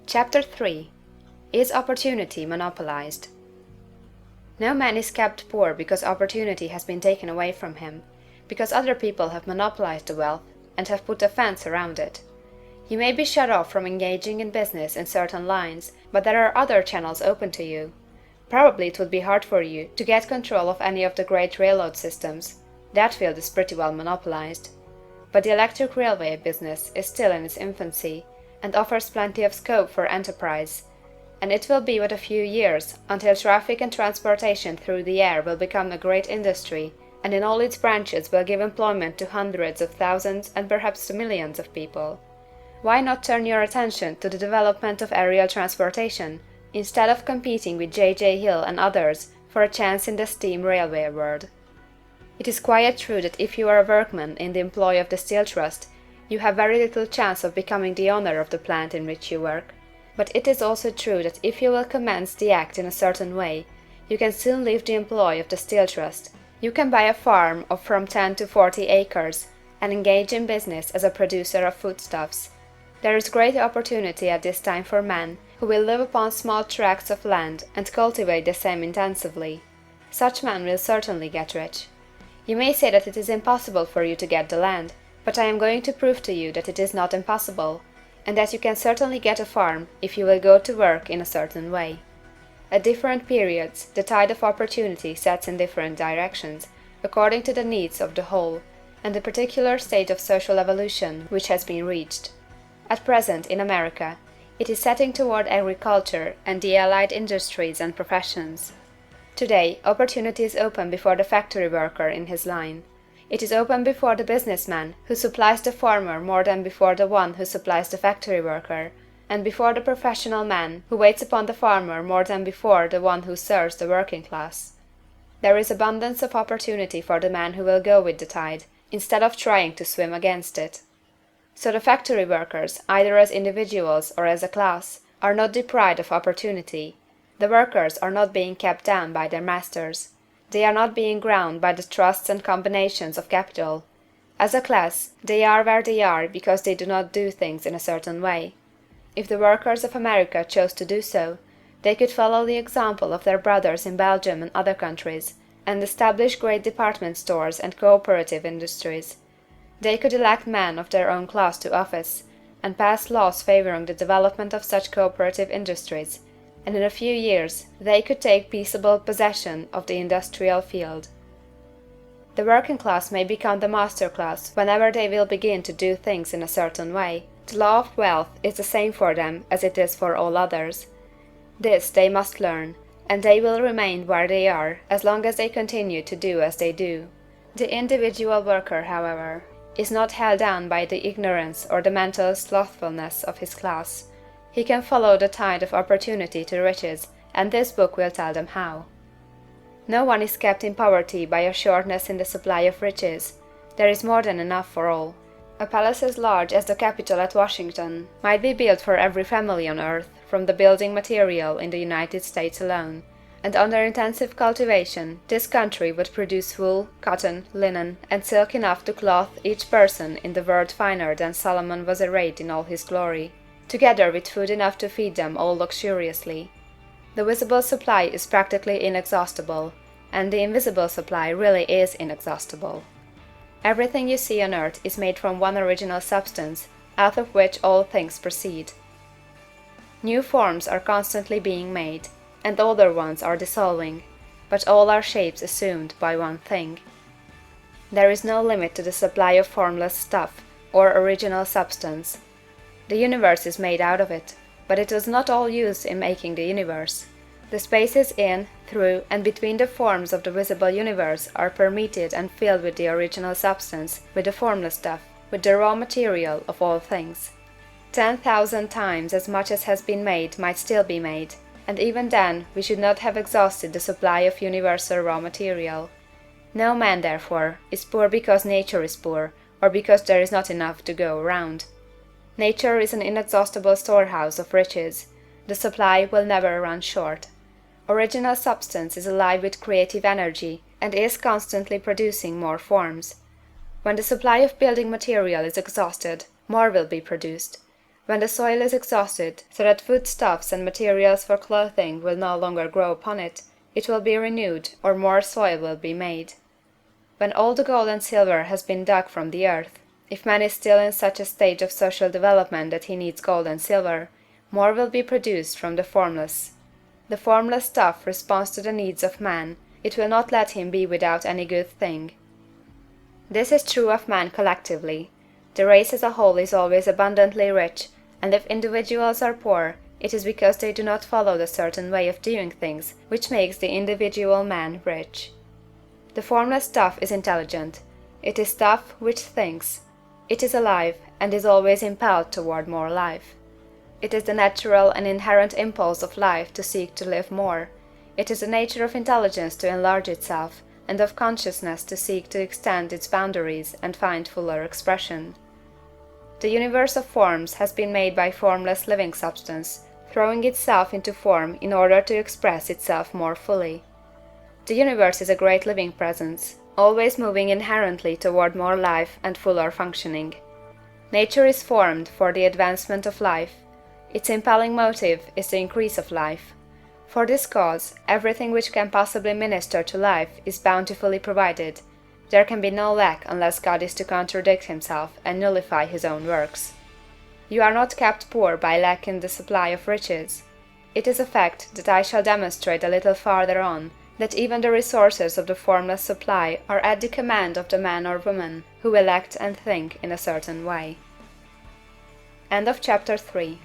Chapter 3. Is Opportunity Monopolized? No man is kept poor because opportunity has been taken away from him, because other people have monopolized the wealth, and have put a fence around it. You may be shut off from engaging in business in certain lines, but there are other channels open to you. Probably it would be hard for you to get control of any of the great railroad systems. That field is pretty well monopolized. But the electric railway business is still in its infancy, and offers plenty of scope for enterprise, and it will be but a few years until traffic and transportation through the air will become a great industry, and in all its branches will give employment to hundreds of thousands and perhaps to millions of people. Why not turn your attention to the development of aerial transportation, instead of competing with J. Hill and others for a chance in the steam railway world? It is quite true that if you are a workman in the employ of the Steel Trust, you have very little chance of becoming the owner of the plant in which you work. But it is also true that if you will commence the act in a certain way, you can soon leave the employ of the Steel Trust. You can buy a farm of from 10 to 40 acres, and engage in business as a producer of foodstuffs. There is great opportunity at this time for men who will live upon small tracts of land and cultivate the same intensively. Such men will certainly get rich. You may say that it is impossible for you to get the land, but I am going to prove to you that it is not impossible, and that you can certainly get a farm if you will go to work in a certain way. At different periods, the tide of opportunity sets in different directions, according to the needs of the whole, and the particular stage of social evolution which has been reached. At present, in America, it is setting toward agriculture and the allied industries and professions. Today, opportunity is open before the factory worker in his line. It is open before the businessman who supplies the farmer more than before the one who supplies the factory worker, and before the professional man who waits upon the farmer more than before the one who serves the working class. There is abundance of opportunity for the man who will go with the tide, instead of trying to swim against it. So the factory workers, either as individuals or as a class, are not deprived of opportunity. The workers are not being kept down by their masters. They are not being ground by the trusts and combinations of capital. As a class, they are where they are because they do not do things in a certain way. If the workers of America chose to do so, they could follow the example of their brothers in Belgium and other countries, and establish great department stores and cooperative industries. They could elect men of their own class to office, and pass laws favoring the development of such cooperative industries, and in a few years they could take peaceable possession of the industrial field. The working class may become the master class whenever they will begin to do things in a certain way. The law of wealth is the same for them as it is for all others. This they must learn, and they will remain where they are as long as they continue to do as they do. The individual worker, however, is not held down by the ignorance or the mental slothfulness of his class. He can follow the tide of opportunity to riches, and this book will tell them how. No one is kept in poverty by a shortness in the supply of riches. There is more than enough for all. A palace as large as the Capitol at Washington might be built for every family on earth from the building material in the United States alone, and under intensive cultivation this country would produce wool, cotton, linen, and silk enough to clothe each person in the world finer than Solomon was arrayed in all his glory, together with food enough to feed them all luxuriously. The visible supply is practically inexhaustible, and the invisible supply really is inexhaustible. Everything you see on earth is made from one original substance, out of which all things proceed. New forms are constantly being made, and older ones are dissolving, but all are shapes assumed by one thing. There is no limit to the supply of formless stuff, or original substance. The universe is made out of it, but it was not all used in making the universe. The spaces in, through, and between the forms of the visible universe are permeated and filled with the original substance, with the formless stuff, with the raw material of all things. 10,000 times as much as has been made might still be made, and even then we should not have exhausted the supply of universal raw material. No man, therefore, is poor because nature is poor, or because there is not enough to go around. Nature is an inexhaustible storehouse of riches. The supply will never run short. Original substance is alive with creative energy, and is constantly producing more forms. When the supply of building material is exhausted, more will be produced. When the soil is exhausted, so that foodstuffs and materials for clothing will no longer grow upon it, it will be renewed, or more soil will be made. When all the gold and silver has been dug from the earth, if man is still in such a stage of social development that he needs gold and silver, more will be produced from the formless. The formless stuff responds to the needs of man, it will not let him be without any good thing. This is true of man collectively. The race as a whole is always abundantly rich, and if individuals are poor, it is because they do not follow the certain way of doing things which makes the individual man rich. The formless stuff is intelligent. It is stuff which thinks. It is alive, and is always impelled toward more life. It is the natural and inherent impulse of life to seek to live more. It is the nature of intelligence to enlarge itself, and of consciousness to seek to extend its boundaries and find fuller expression. The universe of forms has been made by formless living substance, throwing itself into form in order to express itself more fully. The universe is a great living presence, always moving inherently toward more life and fuller functioning. Nature is formed for the advancement of life. Its impelling motive is the increase of life. For this cause, everything which can possibly minister to life is bountifully provided. There can be no lack unless God is to contradict himself and nullify his own works. You are not kept poor by lack in the supply of riches. It is a fact that I shall demonstrate a little farther on, that even the resources of the formless supply are at the command of the man or woman who will act and think in a certain way. End of chapter 3.